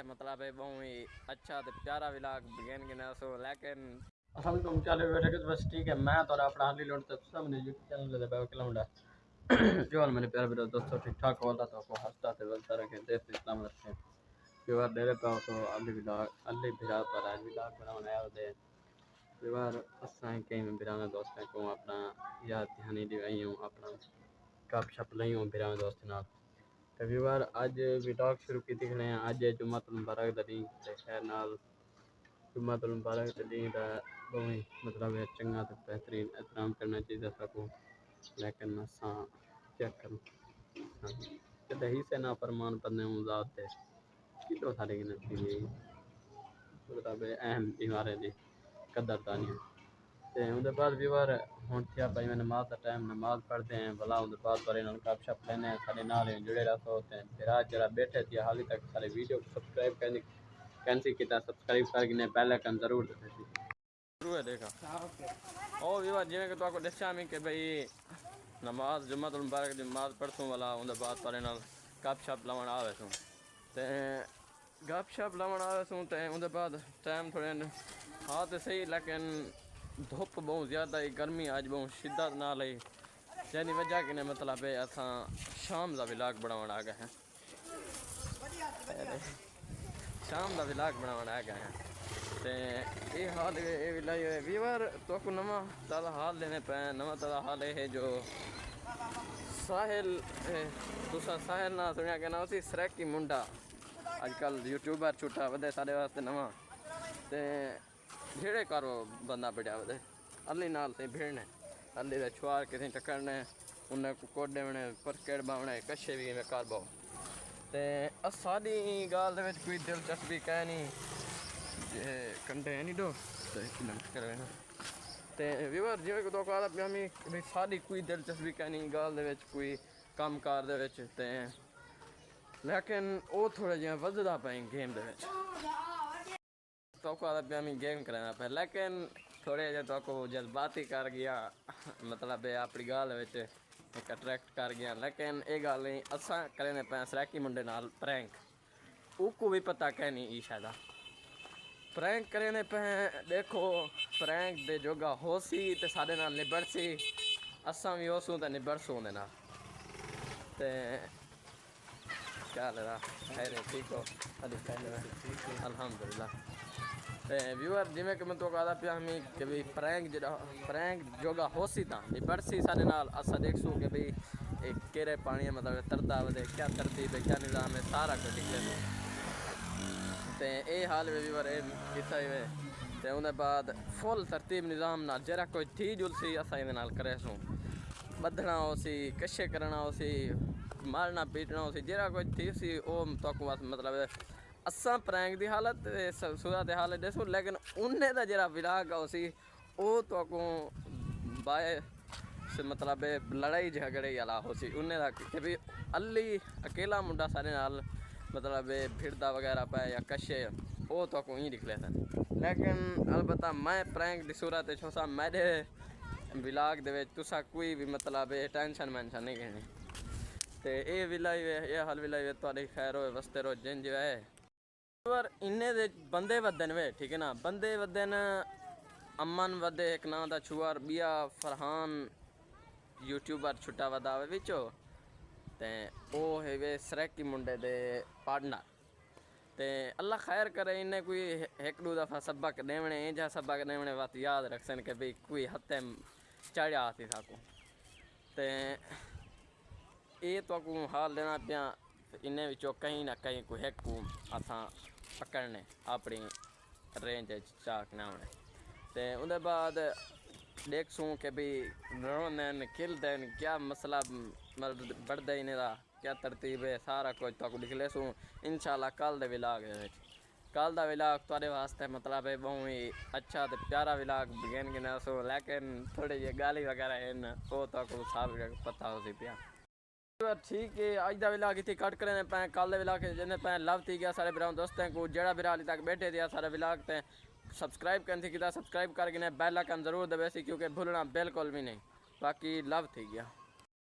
मतलब है बहुत ही अच्छा तो प्यारा व्लॉग बिगन के ना सो लेकिन हम चले बैठे तो बस ठीक है। मैं तो अपना हाली लोड तक सामने यूट्यूब चैनल पे किलोमीटर जो हाल मेरे प्यारे मेरे दोस्तों ठीक ठाक हो तो को हंसता थे बोलता रखे देश इस्लाम रखे जो बार डेरे पे तो अली बिरा पर आज व्लॉग बनाने आए थे जो बार असां कई बिराने दोस्तों को अपना याद दहानी दिवाई हूँ अपना गपशप ली हूँ बिराने दोस्त नाल तो व्यूअर अज व्लॉग शुरू की दिखने हैं। अज जुम्मतुल मुबारक दा दिन ते खैर नाल जुम्मतुल मुबारक दा दिन दा बहुत मतलब है चंगा तो बेहतरीन एहतराम करना चाहिए सबको लेकिन असां क्या करूं कदे ही से ना फरमान बंदे हूं ज़ात दे कि तो सारे की नसीब मतलब अहम इमारे दी कदरदानी ते उनके बाद व्यूअर हुन थिया भाई मैं नमाज का टाइम नमाज पढ़ते हैं भला उनके बाद पर इन्होंने गपशप लेने हैं सारे नाल जुड़े रहते होते हैं फिर आज जरा बैठे थे हाल तक सारे वीडियो को सब्सक्राइब करने कैंसिल किया सब्सक्राइब करके पहले कन जरूर देते थे शुरू है देखा ओ व्यूअर जिवें कि तो आपको दस्या मैं कि भाई नमाज जुम्मतुल मुबारक दी नमाज पढ़सूं वाला उनके बाद पर नाल गपशप लावन आवे सूं ते गपशप लावन आवे सूं ते उनके बाद टाइम थोड़े हाँ तो सही लेकिन धुप बहुत ज़्यादा ही गर्मी आज बहुत शिद्दत नाल ही जैनी वजह कि मतलब है असां शाम का व्लॉग बनावन आ गए हैं शाम का व्लॉग बनावन आ गए हैं ते ये हाल ये विलाई व्यूअर तो को नवा ताज़ा हाल लेने पे नवा ताज़ा हाल है जो साहिल तुसा साहिल ना सुनिया कि ना उसी सरैकी मुंडा अजकल यूट्यूबर छुट्टा वधे साढ़े वास्ते नवा ते भेड़े कारो बंदा बढ़िया वधे अली नाल से भेड़ने अली दे छुआर किसी टक्करने उन्हें कोडे बने परकेड़ बावने कच्छे भी में कर बाओ ते साड़ी गाल दे विच कोई दिलचस्पी कह नहीं जे कंडे नहीं दो तो करे ना ते व्यूअर जिवें कि तो कहदा पिया मैं भी साड़ी कोई दिलचस्पी कह नहीं गाल दे विच कोई काम कार दे विच ते लेकिन वो थोड़ा जिहा वधदा पे गेम दे विच तो कहदा पिया मैं गेम कराना पे लेकिन थोड़े जे तो को जज्बाती कर गया मतलब अपनी गाल विच एक अट्रैक्ट कर गया लेकिन ये गल नहीं असां करने पे सरैकी मुंडे नाल प्रैंक उसको भी पता कह नहीं ई शायद प्रैंक करने पे देखो प्रैंक दे जोगा हो सी तो साढ़े नाल निबड़सी असां भी होसूं तो निबड़सूं उहदे नाल ते क्या लगा खैर ठीक हो अल्हम्दुलिल्लाह ते व्यूअर जिमें कि मैं तो कहता पिया हमें कि भाई प्रैंक जोगा हो सी था निबड़सी साढ़े नाल असा देखसूं कि भाई एक केरे पानी मतलब तरदा वधे क्या तरतीब है क्या निज़ाम है सारा कुछ निकले ते ये हाल में व्यूअर किता ही वे ते उनके बाद फुल तरतीब निज़ाम नाल जरा कोई थी जुलसी असा इहदे नाल करे सूं बधना हो सी कशे करना हो सी मारना पीटना हो सी जरा कोई थी सी वो तो मतलब असा प्रैंक की हालत सूरत हालत दसो लेकिन उन्हें का जरा व्लॉग हो सी वो तो बाय मतलब लड़ाई झगड़े वाला हो सी उन्हें का कि भाई अली अकेला मुंडा सारे नाल मतलब फिरदा वगैरह पे या कशे वो तो ही निकले थे लेकिन अलबत्ता मैं प्रैंक की सूरत छोसा मेरे व्लॉग दे तुसा कोई भी मतलब टेंशन वेंशन नहीं कहनी तो ये विलाई ये हाल विलाई थोड़ी खैर हो वस्ते रो जिन जो है पर इन्ने दे बंदे वदन वे ठीक है ना बंदे वदन अमन वदे एक ना दा छुआर बिया फरहान यूट्यूबर छुट्टा वदा वे विचो ते ओ है वे सरैकी मुंडे दे पार्टनर ते अल्लाह खैर करे इन्हें कोई एक दो दफ़ा सबक देवने जा सबक देवने बात याद रखसन के भाई कोई हत्ते चढ़ा आती थाको ते ये तो को हाल लेना पिया इन्हें विचों कहीं ना कहीं कोई एक को असां पकड़ने अपनी रेंज चाकने होने ते उनके बाद देखसूँ कि भाई रोन खिलते क्या मसला मतलब बढ़ता इन्हें का क्या तरतीब है सारा कुछ तो लिख लेसूँ इंशाल्लाह कल दे व्लॉग कल का व्लॉग थोड़े वास्ते मतलब है बहुत ही अच्छा तो प्यारा व्लॉग बिगन के ना सो लेकिन थोड़ी जी गाली वगैरह है वो तो सब पता हो सी पिया ठीक है अज का व्लॉग इतनी कट करने पे कल व्लॉग जिन्हें पे लव थी गया सारे भराओं दोस्तों को जड़ा भरा हाली तक बैठे थे सारे व्लॉग ते सब्सक्राइब करने थी किया सब्सक्राइब करके बेल आइकन जरूर दबे सी क्योंकि भूलना बिल्कुल भी नहीं बाकी लव थी गया।